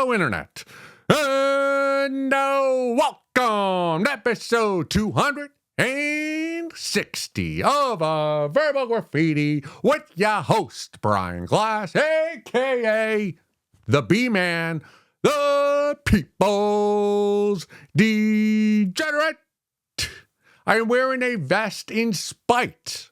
Hello, Internet, and welcome to episode 260 of Verbal Graffiti with your host, Brian Glass, a.k.a. the B-Man, the People's Degenerate. I am wearing a vest in spite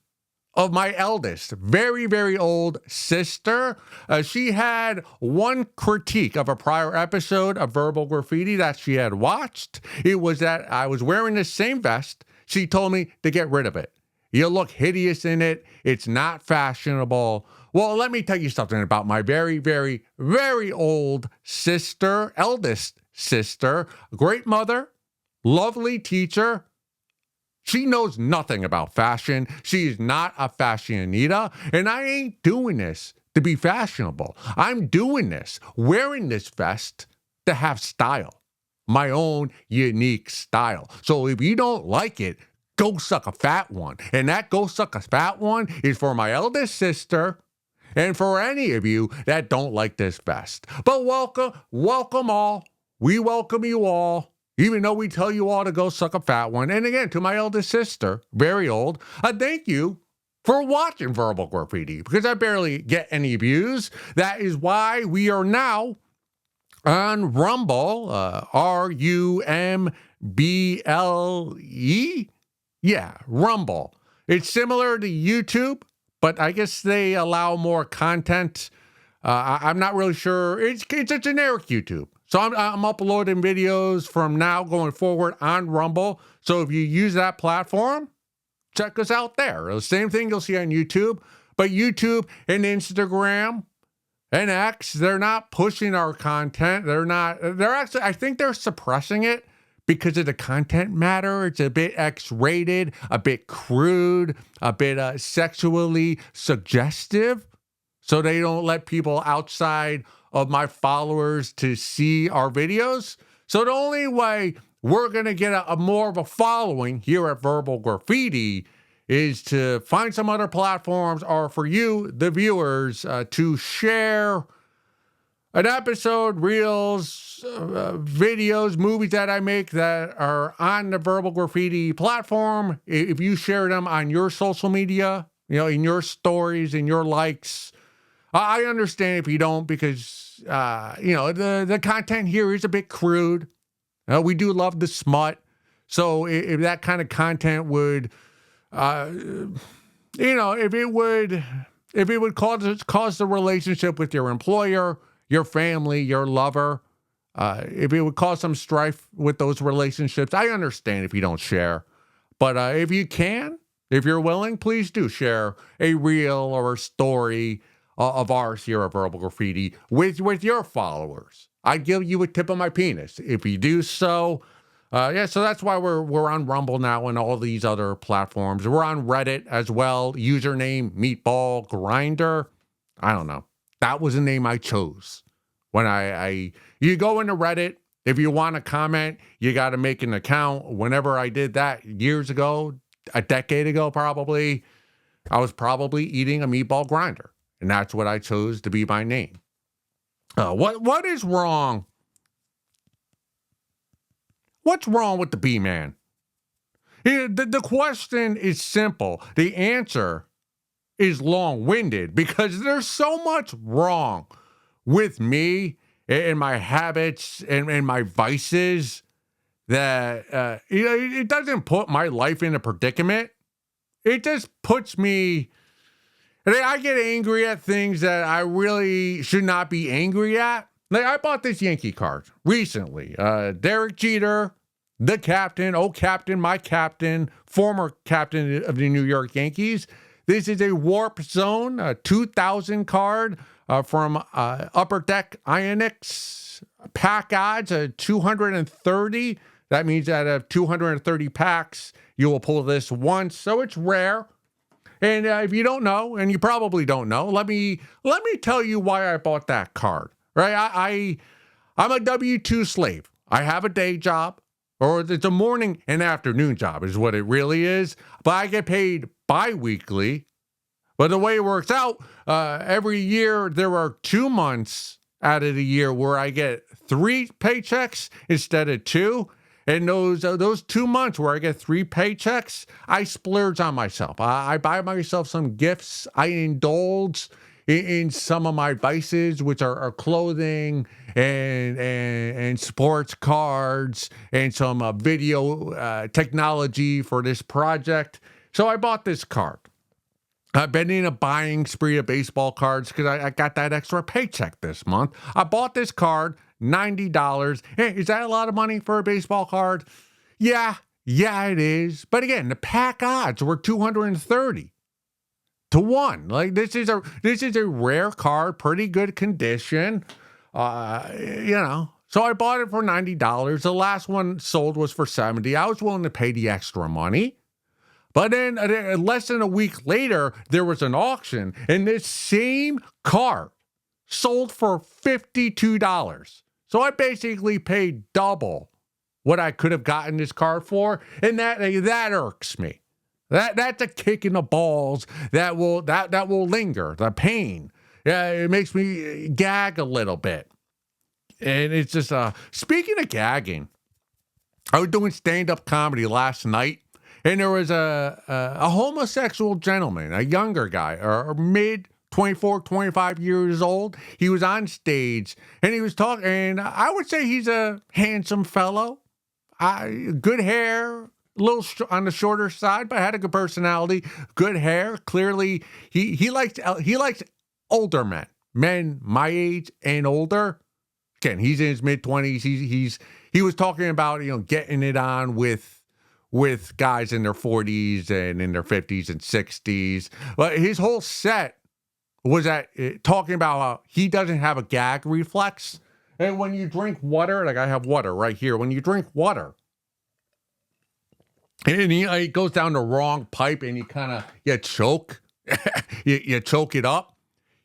of my eldest, very, very old sister. She had one critique of a prior episode of Verbal Graffiti that she had watched. It was that I was wearing the same vest. She told me to get rid of it. You look hideous in it. It's not fashionable. Well, let me tell you something about my very, very, very old sister, eldest sister, great mother, lovely teacher. She knows nothing about fashion. She is not a fashionista, and I ain't doing this to be fashionable. I'm doing this, wearing this vest to have style, my own unique style. So if you don't like it, go suck a fat one. And that go suck a fat one is for my eldest sister and for any of you that don't like this vest. But welcome all. We welcome you all. Even though we tell you all to go suck a fat one. And again, to my eldest sister, very old, thank you for watching Verbal Graffiti because I barely get any views. That is why we are now on Rumble, R-U-M-B-L-E. Yeah, Rumble. It's similar to YouTube, but I guess they allow more content. I'm not really sure. It's a generic YouTube. So I'm uploading videos from now going forward on Rumble. So if you use that platform, check us out there. The same thing you'll see on YouTube. But YouTube and Instagram and X, they're not pushing our content. They're actually, I think they're suppressing it because of the content matter. It's a bit X-rated, a bit crude, a bit sexually suggestive. So they don't let people outside of my followers to see our videos. So the only way we're going to get a more of a following here at Verbal Graffiti is to find some other platforms or for you, the viewers, to share an episode, reels, videos, movies that I make that are on the Verbal Graffiti platform. If you share them on your social media, in your stories, in your likes, I understand if you don't because, the content here is a bit crude. We do love the smut. So if that kind of content would, if it would cause the relationship with your employer, your family, your lover, if it would cause some strife with those relationships, I understand if you don't share. But if you can, if you're willing, please do share a reel or a story of ours here at Verbal Graffiti with your followers. I'd give you a tip of my penis if you do so. So that's why we're on Rumble now and all these other platforms. We're on Reddit as well. Username Meatball Grinder. I don't know. That was the name I chose. When you go into Reddit, if you want to comment, you got to make an account. Whenever I did that years ago, a decade ago probably, I was probably eating a meatball grinder. And that's what I chose to be my name. What is wrong? What's wrong with the B-Man? The question is simple. The answer is long-winded because there's so much wrong with me and my habits and my vices that it doesn't put my life in a predicament. It just puts me... And I get angry at things that I really should not be angry at. Like I bought this Yankee card recently. Derek Jeter, the captain, my captain, former captain of the New York Yankees. This is a Warp Zone 2000 card from Upper Deck Ionics. Pack odds 230. That means out of 230 packs, you will pull this once. So it's rare. And if you don't know, and you probably don't know, let me tell you why I bought that card. Right? I'm a W-2 slave. I have a day job, or it's a morning and afternoon job is what it really is. But I get paid bi-weekly. But the way it works out, every year there are 2 months out of the year where I get 3 paychecks instead of 2. And those 2 months where I get 3 paychecks, I splurge on myself. I buy myself some gifts. I indulge in some of my vices, which are clothing and sports cards and some video technology for this project. So I bought this card. I've been in a buying spree of baseball cards because I got that extra paycheck this month. I bought this card, $90. Hey, is that a lot of money for a baseball card? Yeah, it is. But again, the pack odds were 230 to 1. Like this is a rare card, pretty good condition. So I bought it for $90. The last one sold was for $70. I was willing to pay the extra money. But then less than a week later, there was an auction, and this same card sold for $52. So I basically paid double what I could have gotten this card for, and that irks me. That's a kick in the balls that will linger. The pain, it makes me gag a little bit, and it's just speaking of gagging, I was doing stand-up comedy last night. And there was a homosexual gentleman, a younger guy, or mid 24, 25 years old. He was on stage and he was talking, and I would say he's a handsome fellow. Good hair, a little on the shorter side, but had a good personality, good hair. Clearly, he likes older men my age and older. Again, he's in his mid-20s. He was talking about, getting it on with guys in their 40s and in their 50s and 60s. But his whole set was talking about how he doesn't have a gag reflex. And when you drink water, like I have water right here, when you drink water, and he goes down the wrong pipe and you choke, you choke it up.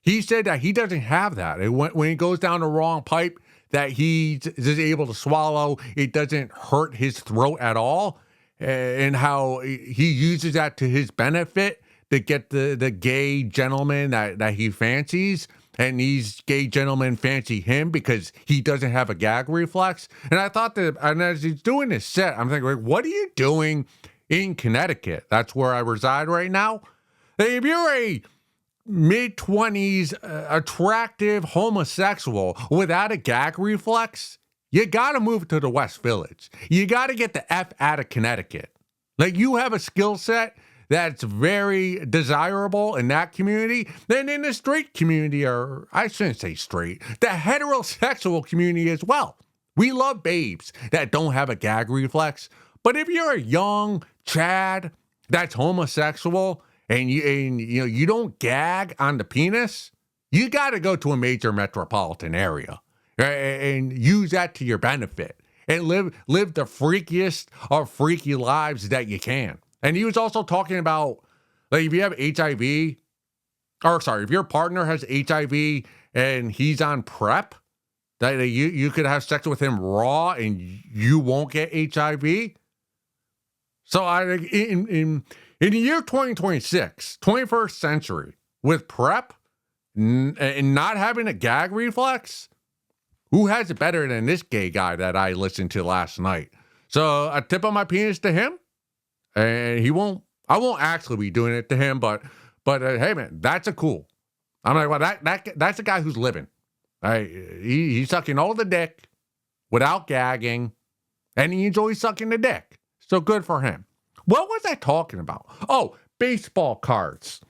He said that he doesn't have that. And when he goes down the wrong pipe, that he's able to swallow, it doesn't hurt his throat at all. And how he uses that to his benefit to get the gay gentleman that he fancies. And these gay gentlemen fancy him because he doesn't have a gag reflex. And I thought that, and as he's doing this set, I'm thinking, what are you doing in Connecticut? That's where I reside right now. If you're a mid-20s attractive homosexual without a gag reflex, you got to move to the West Village. You got to get the F out of Connecticut. Like, you have a skill set that's very desirable in that community. Then in the straight community, or I shouldn't say straight, the heterosexual community as well. We love babes that don't have a gag reflex. But if you're a young Chad that's homosexual and you don't gag on the penis, you got to go to a major metropolitan area. And use that to your benefit and live the freakiest of freaky lives that you can. And he was also talking about, like, if you have HIV, if your partner has HIV and he's on PrEP, that you could have sex with him raw and you won't get HIV. So in the year 2026, 21st century, with PrEP and not having a gag reflex, who has it better than this gay guy that I listened to last night? So I tip of my penis to him, and I won't actually be doing it to him, but hey man, that's a cool. I'm like, well, that's a guy who's living. He's sucking all the dick without gagging, and he enjoys sucking the dick. So good for him. What was I talking about? Oh, baseball cards.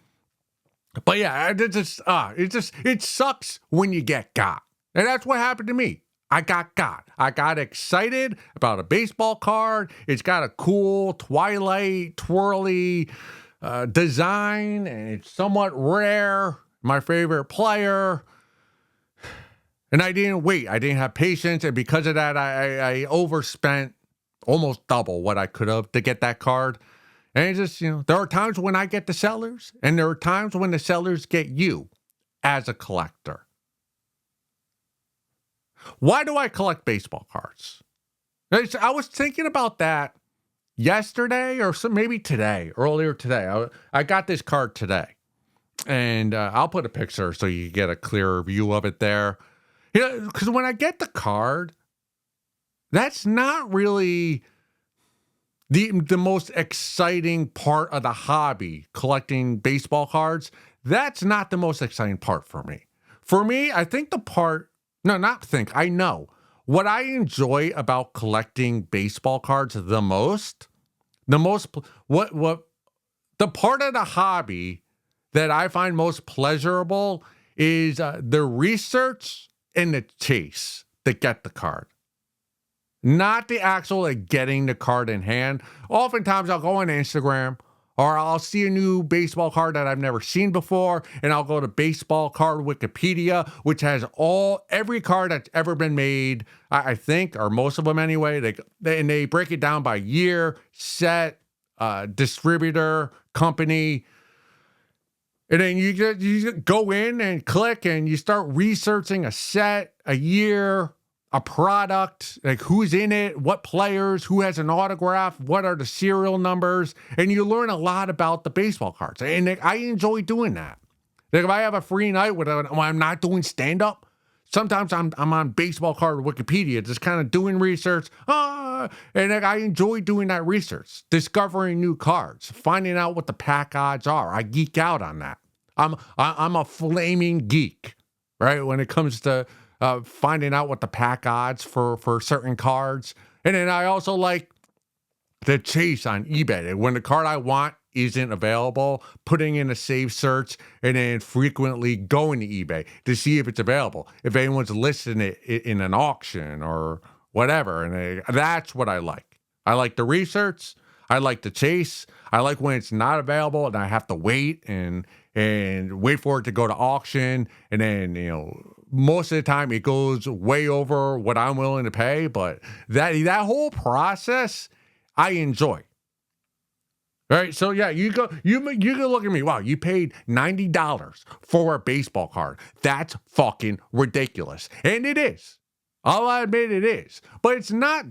But yeah, it sucks when you get got. And that's what happened to me. I got got. I got excited about a baseball card. It's got a cool twilight, twirly design, and it's somewhat rare. My favorite player. And I didn't wait. I didn't have patience. And because of that, I overspent almost double what I could have to get that card. And it's just, there are times when I get the sellers, and there are times when the sellers get you as a collector. Why do I collect baseball cards? I was thinking about that yesterday or maybe today, earlier today. I got this card today, and I'll put a picture so you get a clearer view of it there. Because when I get the card, that's not really the most exciting part of the hobby, collecting baseball cards. That's not the most exciting part for me. For me, I think I know. What I enjoy about collecting baseball cards what the part of the hobby that I find most pleasurable is the research and the chase to get the card. Not the actual getting the card in hand. Oftentimes I'll go on Instagram or I'll see a new baseball card that I've never seen before, and I'll go to Baseball Card Wikipedia, which has every card that's ever been made, I think, or most of them anyway. They break it down by year, set, distributor, company. And then you go in and click and you start researching a set, a year, a product, like who's in it, what players, who has an autograph, what are the serial numbers, and you learn a lot about the baseball cards. And I enjoy doing that. Like if I have a free night when I'm not doing stand-up, sometimes I'm on Baseball Card Wikipedia, just kind of doing research. And I enjoy doing that research, discovering new cards, finding out what the pack odds are. I geek out on that. I'm a flaming geek, right? When it comes to finding out what the pack odds for certain cards. And then I also like the chase on eBay. When the card I want isn't available, putting in a save search and then frequently going to eBay to see if it's available, if anyone's listing it in an auction or whatever. And that's what I like. I like the research. I like the chase. I like when it's not available and I have to wait and wait for it to go to auction. And then, most of the time it goes way over what I'm willing to pay. But that whole process, I enjoy. Right? So yeah, you can look at me. Wow, you paid $90 for a baseball card. That's fucking ridiculous. And it is. I'll admit it is. But it's not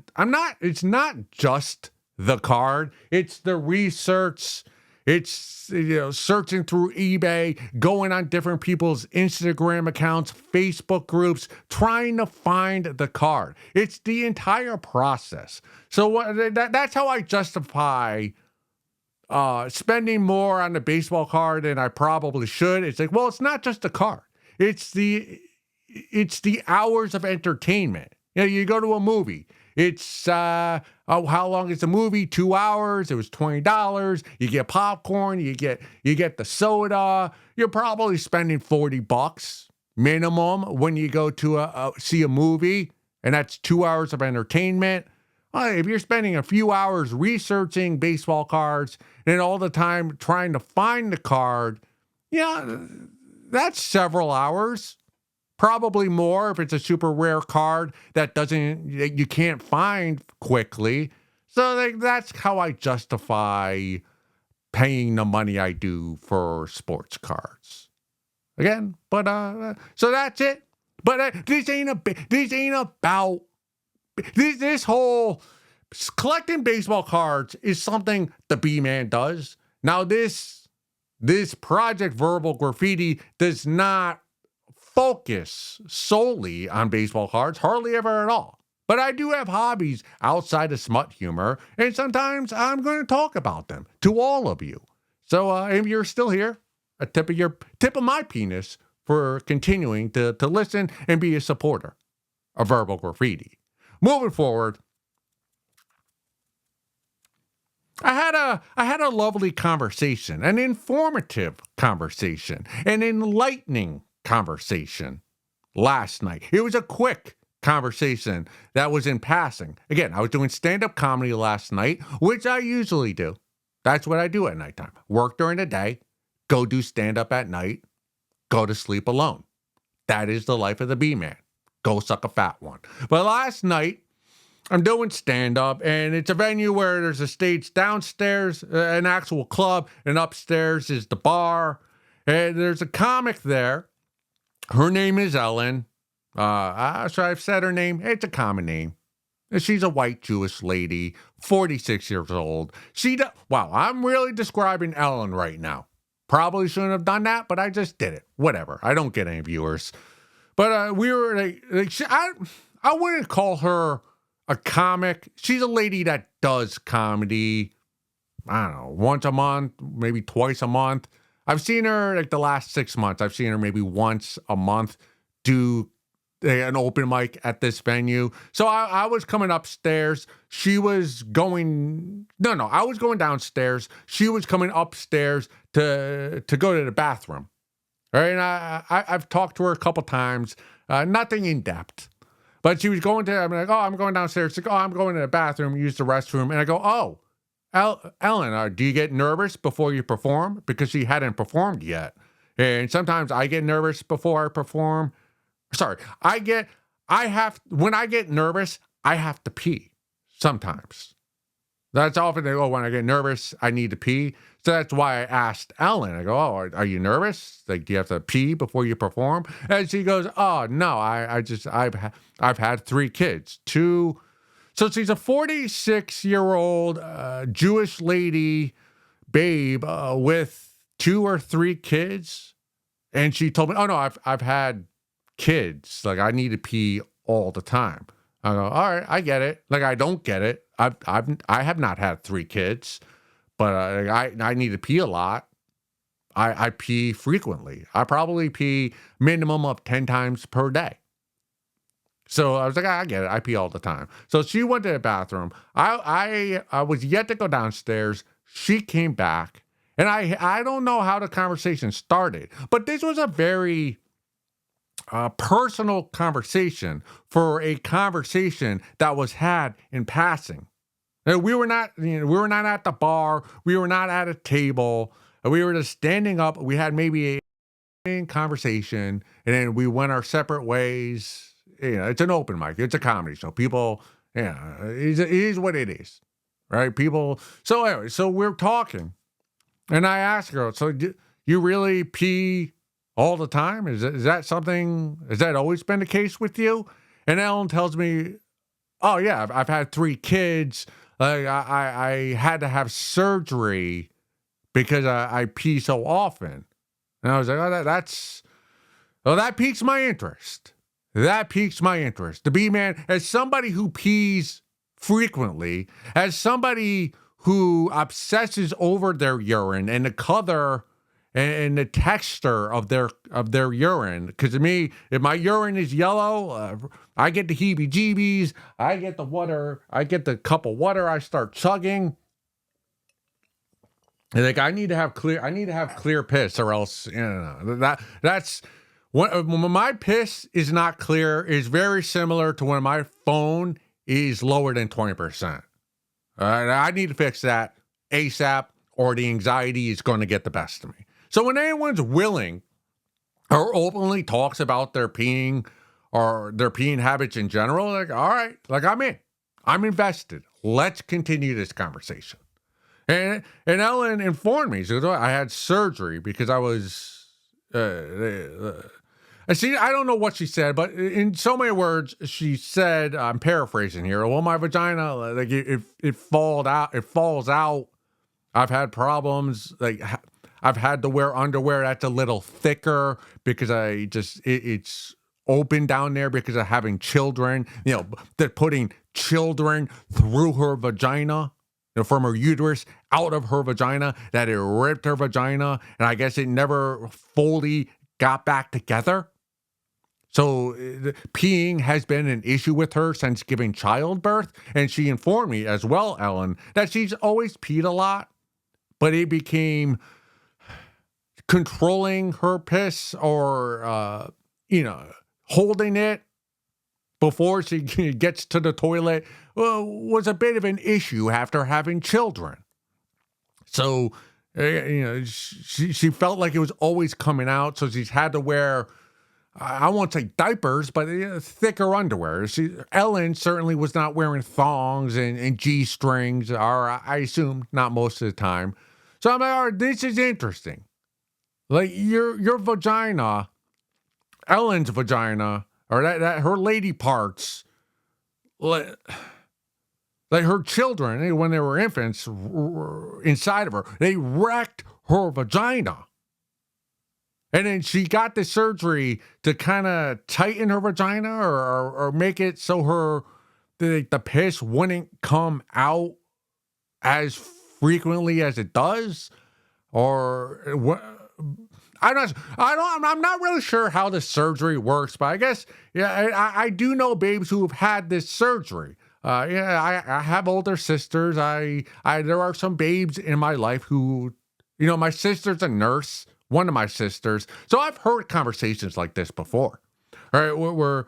just the card. It's the research. It's searching through eBay, going on different people's Instagram accounts, Facebook groups, trying to find the card. It's the entire process. So that's how I justify spending more on the baseball card than I probably should. It's like, well, it's not just the card. It's the hours of entertainment. You go to a movie. It's, how long is the movie? 2 hours. It was $20. You get popcorn. You get the soda. You're probably spending $40 minimum when you go to see a movie, and that's 2 hours of entertainment. If you're spending a few hours researching baseball cards and all the time trying to find the card, that's several hours. Probably more if it's a super rare card that you can't find quickly. So that's how I justify paying the money I do for sports cards. Again, but so that's it. But this whole collecting baseball cards is something the B-Man does. Now this project Verbal Graffiti does not focus solely on baseball cards, hardly ever at all. But I do have hobbies outside of smut humor, and sometimes I'm going to talk about them to all of you. So if you're still here, a tip of my penis for continuing to listen and be a supporter of Verbal Graffiti. Moving forward, I had a lovely conversation, an informative conversation, an enlightening conversation last night. It was a quick conversation that was in passing. Again, I was doing stand-up comedy last night, which I usually do. That's what I do at nighttime. Work during the day, go do stand-up at night, go to sleep alone. That is the life of the B-Man. Go suck a fat one. But last night, I'm doing stand-up, and it's a venue where there's a stage downstairs, an actual club, and upstairs is the bar. And there's a comic there. Her name is Ellen. So I've said her name. It's a common name. She's a white Jewish lady, 46 years old. Wow, I'm really describing Ellen right now. Probably shouldn't have done that, but I just did it. Whatever. I don't get any viewers. But we were I wouldn't call her a comic. She's a lady that does comedy. I don't know, once a month, maybe twice a month. I've seen her like the last 6 months. I've seen her maybe once a month do an open mic at this venue. So I was coming upstairs. She was going, no, I was going downstairs. She was coming upstairs to go to the bathroom. All right. And I've talked to her a couple times, nothing in depth. But she was going to, I'm like, oh, I'm going downstairs. She's like, oh, I'm going to the bathroom, use the restroom. And I go, oh, Ellen, do you get nervous before you perform? Because she hadn't performed yet. And sometimes I get nervous before I perform. Sorry, when I get nervous, I have to pee sometimes. That's often when I get nervous, I need to pee. So that's why I asked Ellen. I go, oh, are you nervous? Like, do you have to pee before you perform? And she goes, oh, no, I've had 3 kids, 2. So she's a 46-year-old Jewish lady, babe, with 2 or 3 kids. And she told me, oh, no, I've had kids. Like, I need to pee all the time. I go, all right, I get it. Like, I don't get it. I have not had 3 kids, but I need to pee a lot. I pee frequently. I probably pee minimum of 10 times per day. So I was like, I get it. I pee all the time. So she went to the bathroom. I was yet to go downstairs. She came back, and I don't know how the conversation started, but this was a very personal conversation for a conversation that was had in passing. We were not at the bar. We were not at a table. We were just standing up. We had maybe a conversation, and then we went our separate ways. It's an open mic. It's a comedy show. People, it is what it is, right? People. So anyway, so we're talking, and I asked her, so do you really pee all the time? Is that something? Has that always been the case with you? And Ellen tells me, oh yeah, I've had 3 kids. I had to have surgery because I pee so often. And I was like, that piques my interest. That piques my interest. To be, man, as somebody who pees frequently, as somebody who obsesses over their urine and the color and the texture of their urine. Because to me, if my urine is yellow, I get the heebie-jeebies. I get the water. I get the cup of water. I start chugging. Like I need to have clear piss, or else that's. When my piss is not clear, is very similar to when my phone is lower than 20%. I need to fix that ASAP, or the anxiety is going to get the best of me. So when anyone's willing or openly talks about their peeing or their peeing habits in general, like, all right, like I'm invested. Let's continue this conversation. And Ellen informed me, she goes, I had surgery because I was. See, I don't know what she said, but in so many words, she said, I'm paraphrasing here. Well, my vagina, like it falls out. I've had problems. Like I've had to wear underwear that's a little thicker because it's open down there because of having children. They're putting children through her vagina. From her uterus out of her vagina, that it ripped her vagina, and I guess it never fully got back together. So peeing has been an issue with her since giving childbirth, and she informed me as well, Ellen, that she's always peed a lot, but it became controlling her piss or, holding it before she gets to the toilet was a bit of an issue after having children. So, she felt like it was always coming out. So she's had to wear, I won't say diapers, but thicker underwear. Ellen certainly was not wearing thongs and G-strings, or I assume not most of the time. So I'm like, all right, this is interesting. Like your vagina, Ellen's vagina, or that her lady parts, like her children, when they were infants, inside of her, they wrecked her vagina. And then she got the surgery to kind of tighten her vagina or make it so the piss wouldn't come out as frequently as it does. I'm not really sure how the surgery works, but I guess, yeah, I do know babes who have had this surgery. I have older sisters. There are some babes in my life who, my sister's a nurse, one of my sisters. So I've heard conversations like this before. All right, where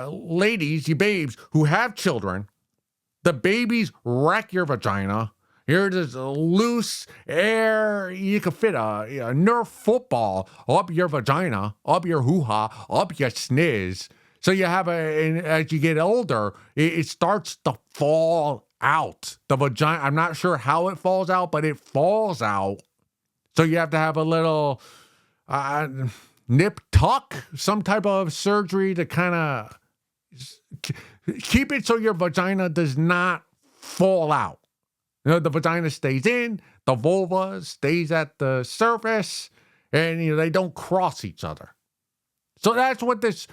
ladies, you babes who have children, the babies wreck your vagina. You're just loose air. You could fit a Nerf football up your vagina, up your hoo-ha, up your sniz. So you have and as you get older, it starts to fall out. The vagina, I'm not sure how it falls out, but it falls out. So you have to have a little nip tuck, some type of surgery to kind of keep it so your vagina does not fall out. The vagina stays in, the vulva stays at the surface, and they don't cross each other. So that's what this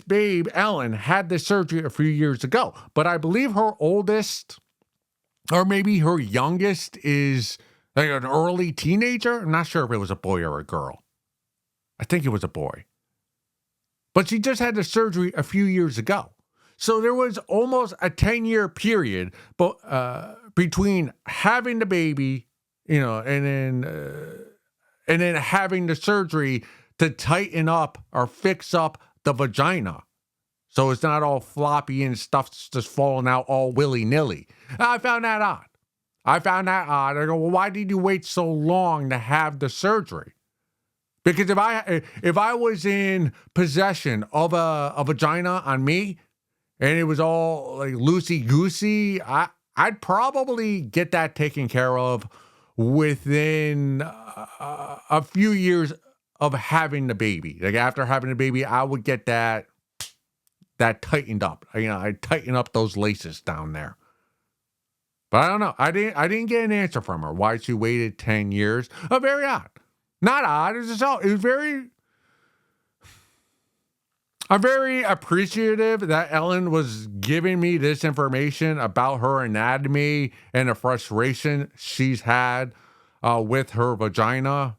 babe, Ellen, had this surgery a few years ago. But I believe her oldest, or maybe her youngest, is like an early teenager. I'm not sure if it was a boy or a girl. I think it was a boy. But she just had the surgery a few years ago. So there was almost a 10-year period between having the baby, and then having the surgery to tighten up or fix up the vagina. So it's not all floppy and stuff's just falling out all willy-nilly. I found that odd. I go, well, why did you wait so long to have the surgery? Because if I was in possession of a vagina on me, and it was all like loosey-goosey, I'd probably get that taken care of within a few years of having the baby. Like after having the baby, I would get that tightened up. I'd tighten up those laces down there. But I don't know. I didn't get an answer from her why she waited 10 years. Very odd. Not odd. It was very... I'm very appreciative that Ellen was giving me this information about her anatomy and the frustration she's had with her vagina,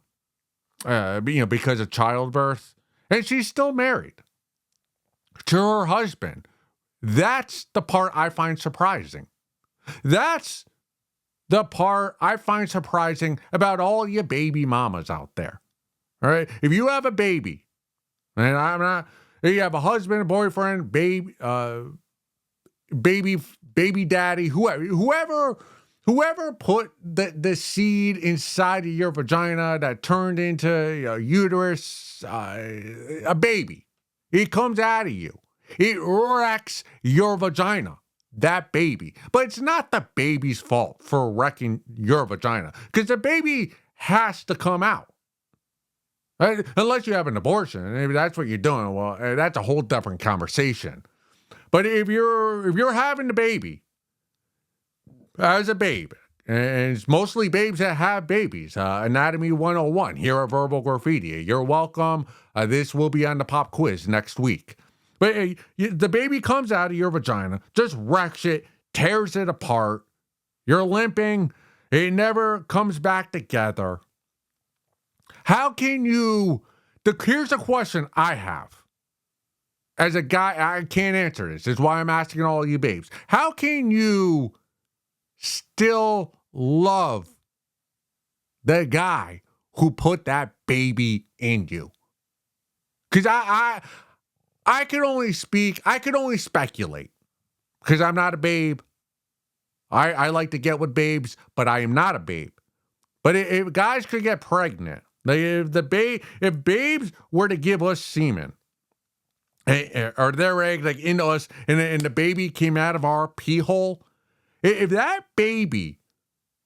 because of childbirth. And she's still married to her husband. That's the part I find surprising. That's the part I find surprising about all you baby mamas out there. All right? If you have a baby, and I'm not... You have a husband, a boyfriend, baby daddy, whoever put the seed inside of your vagina that turned into a uterus, a baby. It comes out of you. It wrecks your vagina, that baby. But it's not the baby's fault for wrecking your vagina, because the baby has to come out. Right? Unless you have an abortion, and if that's what you're doing, well, that's a whole different conversation. But if you're having the baby as a babe, and it's mostly babes that have babies, Anatomy 101 here at Verbal Graffiti. You're welcome. This will be on the pop quiz next week. But the baby comes out of your vagina, just wrecks it, tears it apart. You're limping. It never comes back together. How can you... Here's a question I have. As a guy, I can't answer this. This is why I'm asking all you babes. How can you still love the guy who put that baby in you? Because I can only speculate. Because I'm not a babe. I like to get with babes, but I am not a babe. But if guys could get pregnant, like if babes were to give us semen, or their egg like into us, and the baby came out of our pee hole, if that baby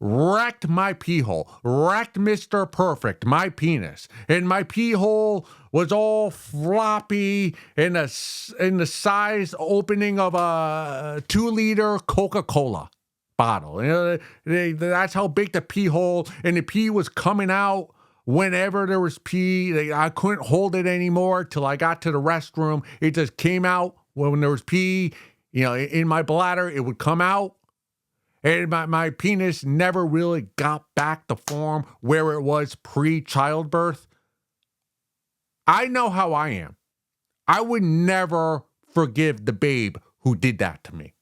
wrecked my pee hole, wrecked Mr. Perfect, my penis, and my pee hole was all floppy in the size opening of a 2-liter Coca-Cola bottle. That's how big the pee hole, and the pee was coming out whenever there was pee, like, I couldn't hold it anymore till I got to the restroom. It just came out when there was pee, in my bladder. It would come out. And my penis never really got back to form where it was pre-childbirth. I know how I am. I would never forgive the babe who did that to me.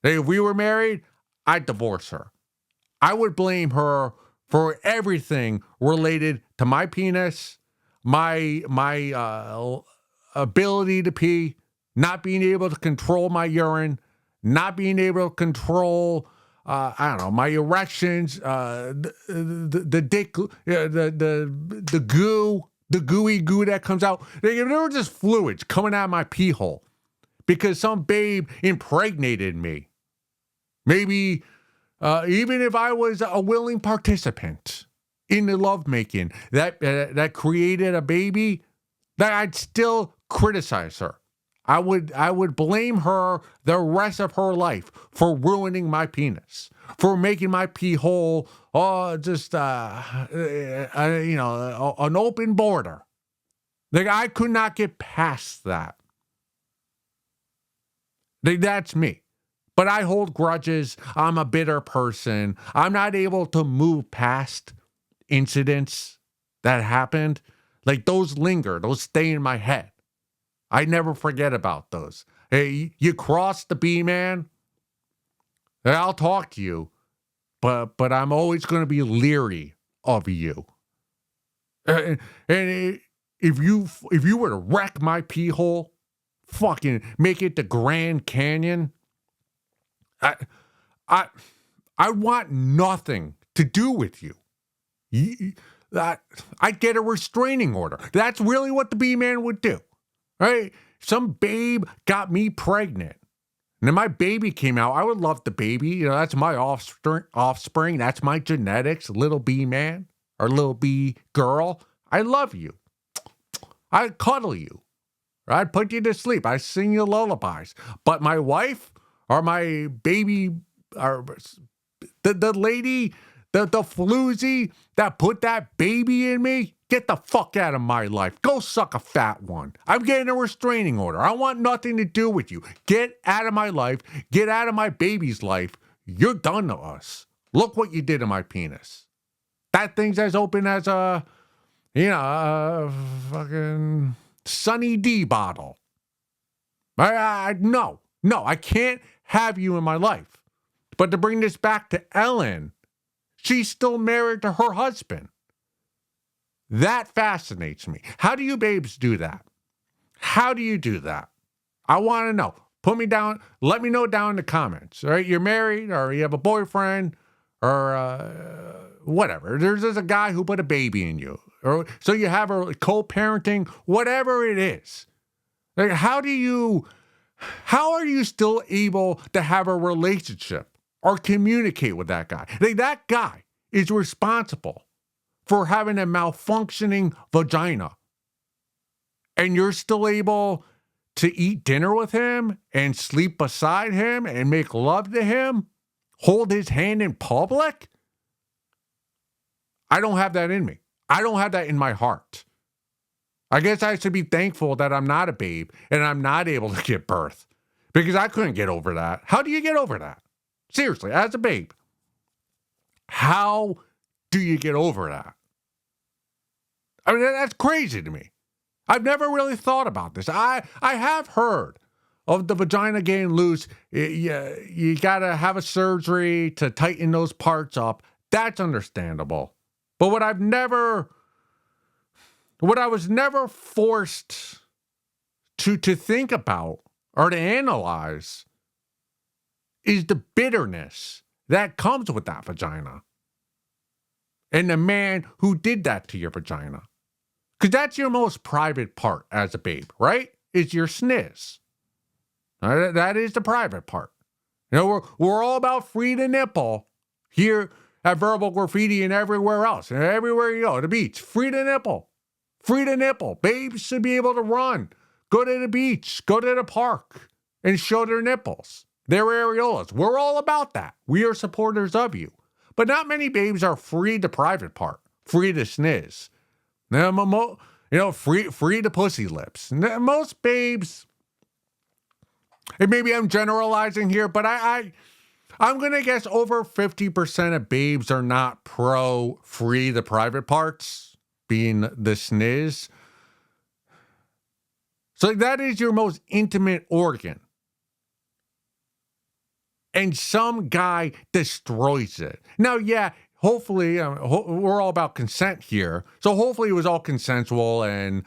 If we were married, I'd divorce her. I would blame her for everything related to my penis, my ability to pee, not being able to control my urine, not being able to control my erections, the dick, the goo, the gooey goo that comes out. There were just fluids coming out of my pee hole because some babe impregnated me. Maybe even if I was a willing participant in the lovemaking that created a baby, that I'd still criticize her. I would blame her the rest of her life for ruining my penis, for making my pee hole just an open border. Like, I could not get past that. That's me. But I hold grudges. I'm a bitter person. I'm not able to move past incidents that happened. Like, those linger. Those stay in my head. I never forget about those. Hey, you cross the B-man, I'll talk to you, but I'm always going to be leery of you. And if you were to wreck my pee hole, fucking make it the Grand Canyon, I want nothing to do with you. I'd get a restraining order. That's really what the B-man would do. Right? Some babe got me pregnant. And then my baby came out. I would love the baby. That's my offspring. That's my genetics. Little B man or little B girl. I love you. I'd cuddle you. I'd put you to sleep. I'd sing you lullabies. But my wife or my baby or the lady, the floozy that put that baby in me, get the fuck out of my life. Go suck a fat one. I'm getting a restraining order. I want nothing to do with you. Get out of my life. Get out of my baby's life. You're done to us. Look what you did to my penis. That thing's as open as a fucking Sunny D bottle. No, I can't have you in my life. But to bring this back to Ellen, she's still married to her husband. That fascinates me. How do you babes do that? How do you do that? I want to know. Put me down. Let me know down in the comments. All right, you're married or you have a boyfriend or whatever. There's a guy who put a baby in you. Or so you have a co-parenting, whatever it is. Like, how are you still able to have a relationship or communicate with that guy? Like, that guy is responsible for having a malfunctioning vagina. And you're still able to eat dinner with him and sleep beside him and make love to him? Hold his hand in public? I don't have that in me. I don't have that in my heart. I guess I should be thankful that I'm not a babe and I'm not able to give birth because I couldn't get over that. How do you get over that? Seriously, as a babe, how do you get over that? I mean, that's crazy to me. I've never really thought about this. I have heard of the vagina getting loose. You got to have a surgery to tighten those parts up. That's understandable. But what I was never forced to think about or to analyze is the bitterness that comes with that vagina. And the man who did that to your vagina. Because that's your most private part as a babe, right? Is your sniz. That is the private part. We're all about free to nipple here at Verbal Graffiti and everywhere else. And everywhere you go, the beach, free to nipple. Free to nipple. Babes should be able to run, go to the beach, go to the park, and show their nipples, their areolas. We're all about that. We are supporters of you. But not many babes are free to private part, free to sniz. Now, free the pussy lips. Most babes, and maybe I'm generalizing here, but I'm going to guess over 50% of babes are not pro free the private parts, being the sniz. So that is your most intimate organ. And some guy destroys it. Now, yeah, hopefully, we're all about consent here. So hopefully it was all consensual and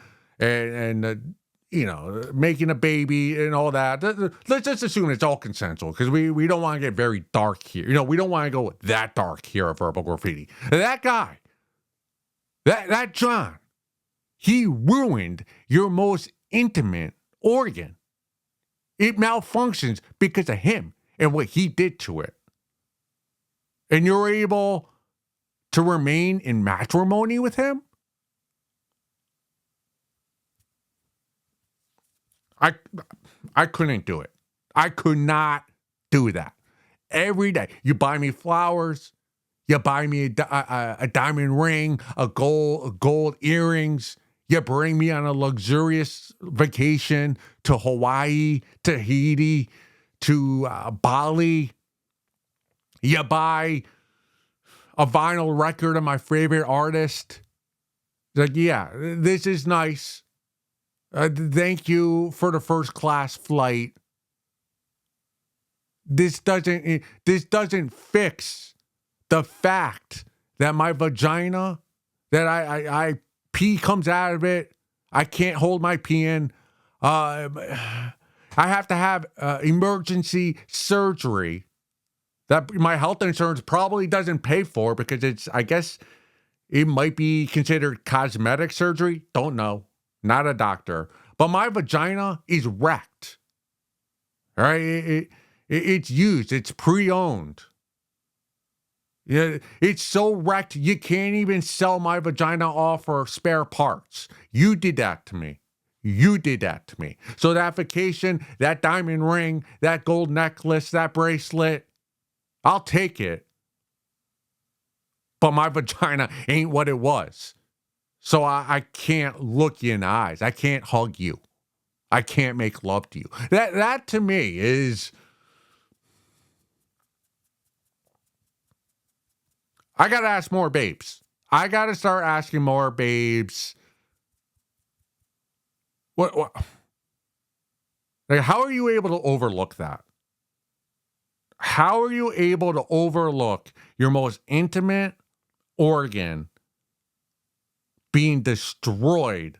making a baby and all that. Let's just assume it's all consensual because we don't want to get very dark here. We don't want to go that dark here at Verbal Graffiti. That guy, that John, he ruined your most intimate organ. It malfunctions because of him and what he did to it. And you're able to remain in matrimony with him? I couldn't do it. I could not do that. Every day, you buy me flowers, you buy me a diamond ring, a gold earrings, you bring me on a luxurious vacation to Hawaii, Tahiti, to Bali. You buy a vinyl record of my favorite artist. Like, yeah, this is nice. Thank you for the first class flight. This doesn't fix the fact that my vagina, that I pee comes out of it. I can't hold my pee in. I have to have emergency surgery that my health insurance probably doesn't pay for because I guess it might be considered cosmetic surgery. Don't know. Not a doctor. But my vagina is wrecked. All right? It's used. It's pre-owned. Yeah, it's so wrecked you can't even sell my vagina off for spare parts. You did that to me. You did that to me. So that vacation, that diamond ring, that gold necklace, that bracelet, I'll take it. But my vagina ain't what it was. So I can't look you in the eyes. I can't hug you. I can't make love to you. That to me is... I got to ask more babes. I got to start asking more babes. What? Like, how are you able to overlook that? How are you able to overlook your most intimate organ being destroyed,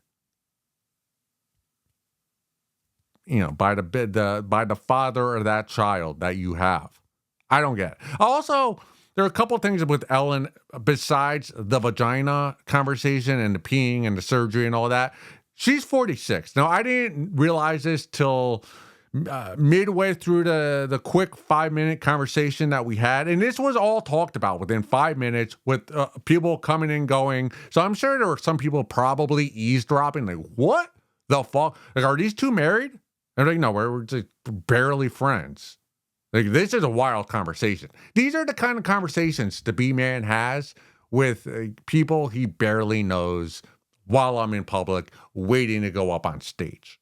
by the father of that child that you have? I don't get it. Also, there are a couple things with Ellen besides the vagina conversation and the peeing and the surgery and all that. She's 46. Now, I didn't realize this till midway through the quick 5-minute conversation that we had. And this was all talked about within 5 minutes with people coming and going. So I'm sure there were some people probably eavesdropping. Like, what the fuck? Like, are these two married? And like, no, we're just barely friends. Like, this is a wild conversation. These are the kind of conversations the B-Man has with people he barely knows while I'm in public, waiting to go up on stage.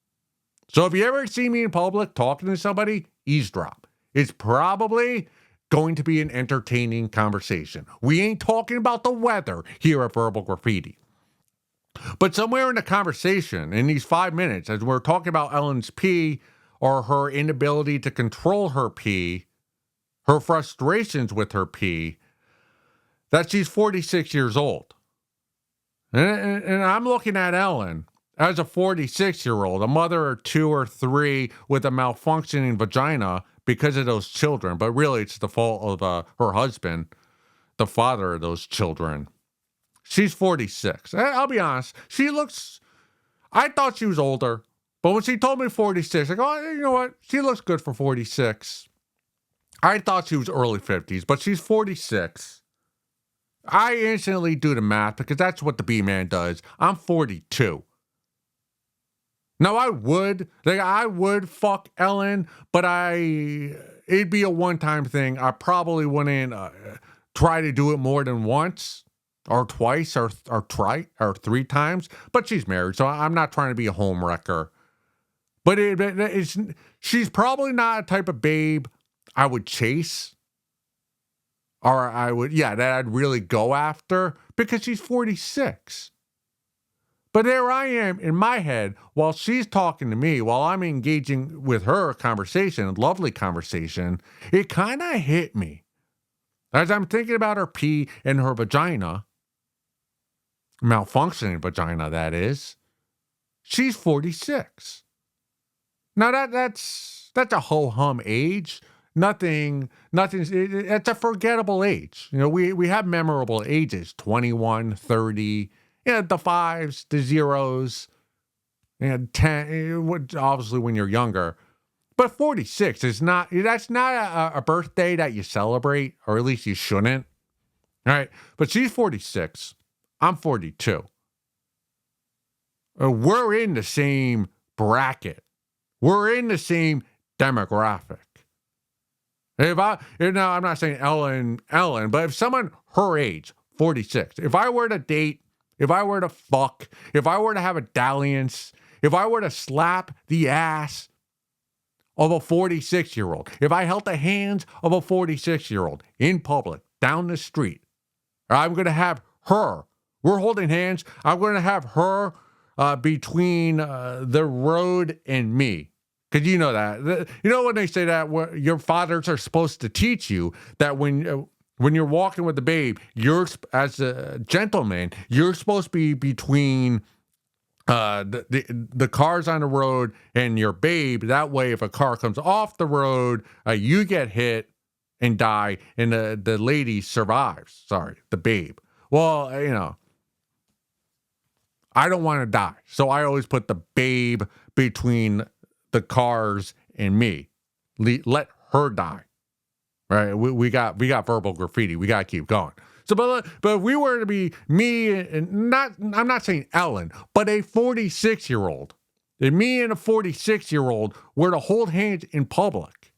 So if you ever see me in public talking to somebody, eavesdrop. It's probably going to be an entertaining conversation. We ain't talking about the weather here at Verbal Graffiti. But somewhere in the conversation, in these 5 minutes, as we're talking about Ellen's pee, or her inability to control her pee, her frustrations with her pee, that she's 46 years old. And I'm looking at Ellen as a 46-year-old, a mother of 2 or 3 with a malfunctioning vagina because of those children. But really, it's the fault of her husband, the father of those children. She's 46. I'll be honest. I thought she was older. But when she told me 46, I go, oh, you know what? She looks good for 46. I thought she was early 50s, but she's 46. I instantly do the math because that's what the B-Man does. I'm 42. Now, I would fuck Ellen, but it'd be a one-time thing. I probably wouldn't try to do it more than once. or twice or three times, but she's married, so I'm not trying to be a home wrecker. But she's probably not a type of babe I would chase, or that I'd really go after, because she's 46. But there I am in my head while she's talking to me, while I'm engaging with her conversation, a lovely conversation. It kind of hit me as I'm thinking about her pee and her vagina, malfunctioning vagina, that is. She's 46. Now that's a ho-hum age. Nothing's, it's a forgettable age. You know, we have memorable ages, 21, 30, the fives, the zeros, 10, obviously when you're younger. But 46 that's not a birthday that you celebrate, or at least you shouldn't. All right. But she's 46. I'm 42. We're in the same bracket. We're in the same demographic. Now I'm not saying Ellen, but if someone her age, 46, if I were to date, if I were to fuck, if I were to have a dalliance, if I were to slap the ass of a 46-year-old, if I held the hands of a 46-year-old in public, down the street, I'm going to have her. We're holding hands. I'm going to have her between the road and me. Because you know that. You know when they say that your fathers are supposed to teach you that when you're walking with the babe, you're, as a gentleman, you're supposed to be between the cars on the road and your babe. That way, if a car comes off the road, you get hit and die, and the lady survives. Sorry, the babe. Well, I don't want to die, so I always put the babe between the cars and me. Let her die. Right? We got verbal graffiti. We got to keep going. So, but if we were to be me and I'm not saying Ellen, but a 46-year-old, if me and a 46-year-old were to hold hands in public,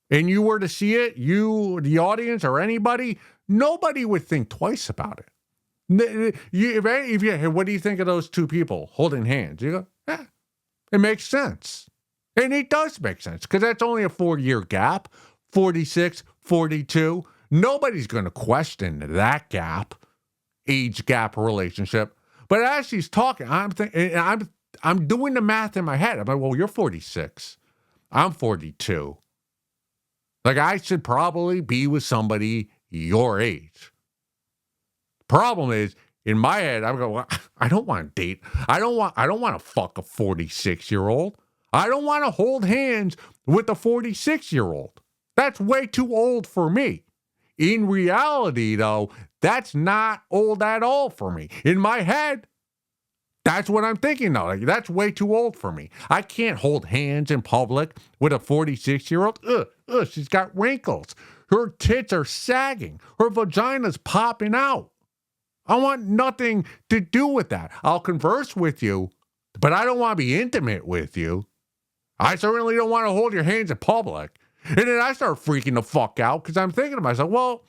and you were to see it, you, the audience, or anybody, nobody would think twice about it. What do you think of those two people holding hands? You go, it makes sense. And it does make sense, because that's only a 4-year gap, 46, 42. Nobody's going to question that gap, age gap relationship. But as she's talking, I'm doing the math in my head. I'm like, well, you're 46. I'm 42. Like, I should probably be with somebody your age. Problem is, in my head, I'm going, well, I don't want to date. I don't want to fuck a 46-year-old. I don't want to hold hands with a 46-year-old. That's way too old for me. In reality, though, that's not old at all for me. In my head, that's what I'm thinking, though. Like, that's way too old for me. I can't hold hands in public with a 46-year-old. She's got wrinkles. Her tits are sagging. Her vagina's popping out. I want nothing to do with that. I'll converse with you, but I don't want to be intimate with you. I certainly don't want to hold your hands in public. And then I start freaking the fuck out because I'm thinking to myself, well,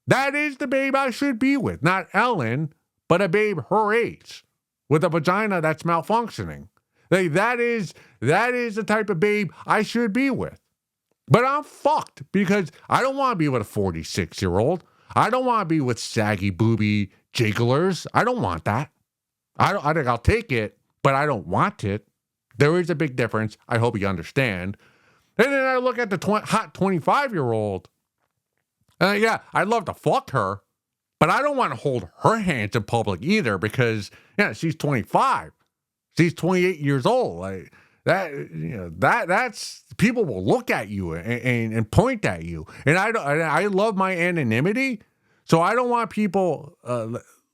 that is the babe I should be with. Not Ellen, but a babe her age with a vagina that's malfunctioning. That is the type of babe I should be with. But I'm fucked because I don't want to be with a 46-year-old. I don't want to be with saggy booby jigglers. I don't want that. I think I'll take it, but I don't want it. There is a big difference. I hope you understand. And then I look at the hot 25-year-old. I'd love to fuck her, but I don't want to hold her hands in public either because she's 25. She's 28 years old. Like that's people will look at you and point at you. And I love my anonymity, so I don't want people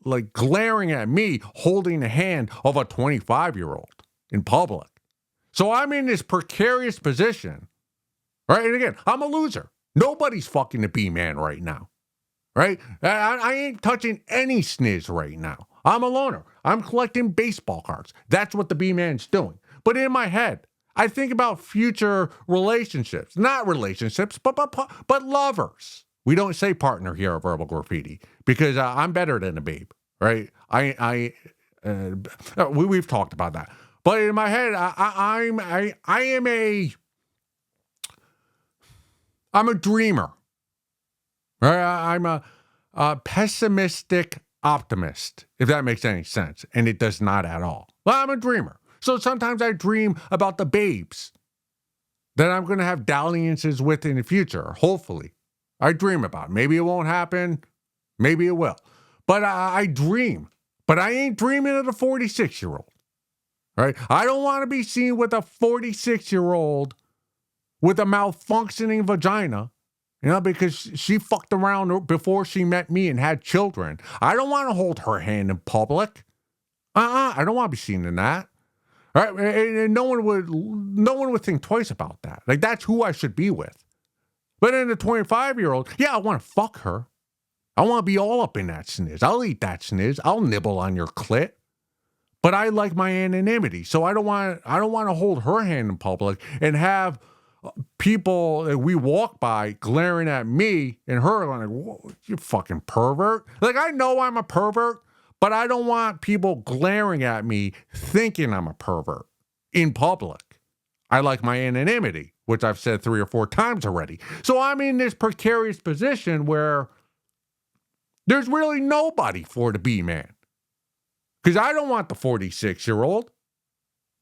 like glaring at me holding the hand of a 25-year-old in public. So I'm in this precarious position, right? And again, I'm a loser. Nobody's fucking the B-man right now, right? I ain't touching any sniz right now. I'm a loner. I'm collecting baseball cards. That's what the B-man's doing. But in my head, I think about future relationships. Not relationships, but lovers. We don't say partner here at Verbal Graffiti because I'm better than a babe, right? We've talked about that, but in my head, I'm a dreamer, right? I'm a pessimistic optimist, if that makes any sense, and it does not at all. Well, I'm a dreamer, so sometimes I dream about the babes that I'm going to have dalliances with in the future. Hopefully, I dream about it. Maybe it won't happen. Maybe it will. But I dream. But I ain't dreaming of the 46-year-old. Right? I don't want to be seen with a 46-year-old with a malfunctioning vagina, because she fucked around before she met me and had children. I don't want to hold her hand in public. I don't want to be seen in that. All right? And no one would think twice about that. Like, that's who I should be with. But in the 25-year-old, yeah, I want to fuck her. I want to be all up in that sniz. I'll eat that sniz. I'll nibble on your clit. But I like my anonymity, so I don't want to hold her hand in public and have people that we walk by glaring at me and her like, "Whoa, you fucking pervert." Like, I know I'm a pervert, but I don't want people glaring at me thinking I'm a pervert in public. I like my anonymity, which I've said 3 or 4 times already. So I'm in this precarious position where there's really nobody for the B-man. Because I don't want the 46-year-old.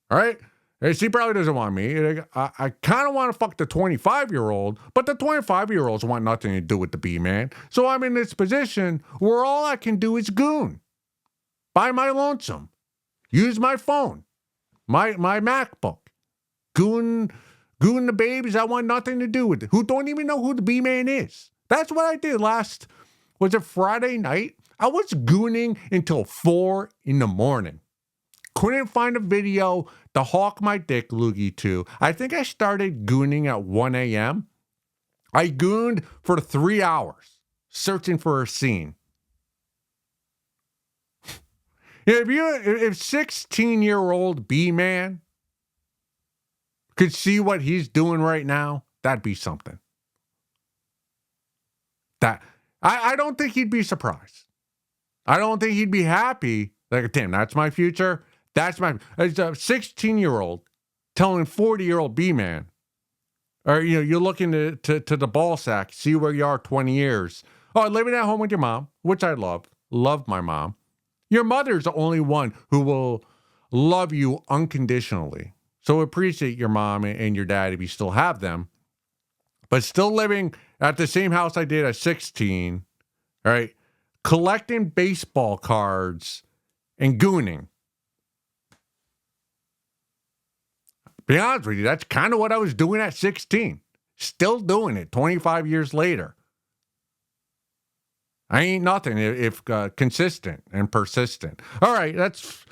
All right? And she probably doesn't want me. I kind of want to fuck the 25-year-old, but the 25-year-olds want nothing to do with the B-man. So I'm in this position where all I can do is goon. By my lonesome. Use my phone. My MacBook. Goon the babies I want nothing to do with it. Who don't even know who the B-man is. That's what I did was it Friday night? I was gooning until 4 a.m. Couldn't find a video to hawk my dick loogie to. I think I started gooning at 1 a.m. I gooned for 3 hours, searching for a scene. If 16-year-old B-man could see what he's doing right now, that'd be something. I don't think he'd be surprised. I don't think he'd be happy. Like, damn, that's my future. It's a 16-year-old telling 40-year-old B-man, or you're looking to the ball sack, see where you are 20 years. Oh, living at home with your mom, which I love my mom. Your mother's the only one who will love you unconditionally. So appreciate your mom and your dad if you still have them. But still living at the same house I did at 16, all right? Collecting baseball cards and gooning. Be honest with you, that's kind of what I was doing at 16. Still doing it 25 years later. I ain't nothing if consistent and persistent. All right, that's,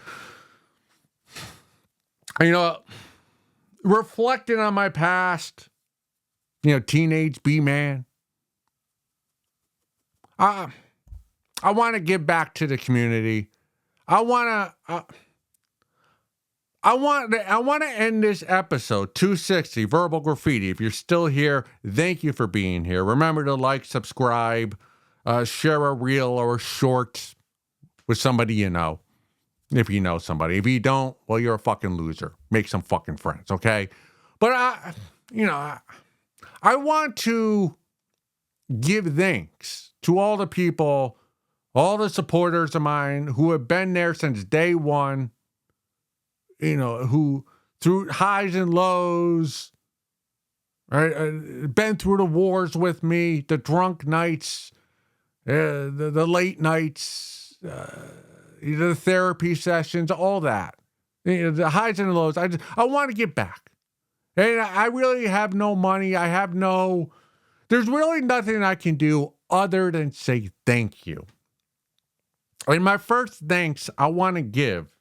reflecting on my past, teenage B-man. I want to give back to the community. I want to end this episode 260 Verbal Graffiti. If you're still here, thank you for being here. Remember to like, subscribe, share a reel or a short with somebody you know. If you know somebody. If you don't, well, you're a fucking loser. Make some fucking friends, okay? But I want to give thanks to all the people, all the supporters of mine who have been there since day one, who through highs and lows, right, been through the wars with me, the drunk nights, the late nights, the therapy sessions, all that, the highs and lows. I want to give back. And I really have no money. There's really nothing I can do other than say thank you. And my first thanks I want to give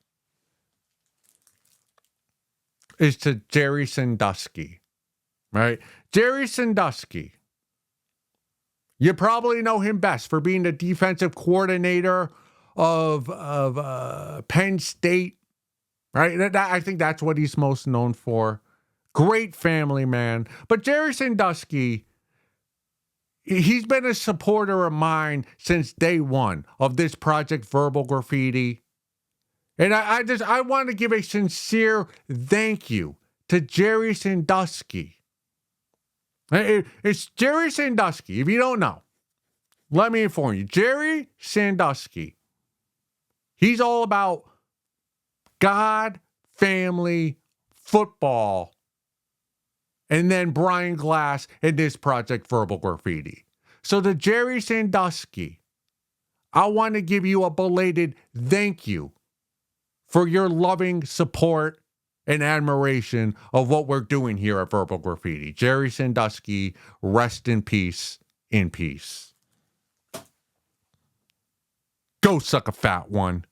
is to Jerry Sandusky, right? Jerry Sandusky. You probably know him best for being the defensive coordinator of Penn State, right? I think that's what he's most known for. Great family man. But Jerry Sandusky, he's been a supporter of mine since day one of this project, Verbal Graffiti. And I want to give a sincere thank you to Jerry Sandusky. It's Jerry Sandusky. If you don't know, let me inform you. Jerry Sandusky. He's all about God, family, football, and then Brian Glass and this project, Verbal Graffiti. So to Jerry Sandusky, I want to give you a belated thank you for your loving support and admiration of what we're doing here at Verbal Graffiti. Jerry Sandusky, rest in peace, in peace. Go suck a fat one.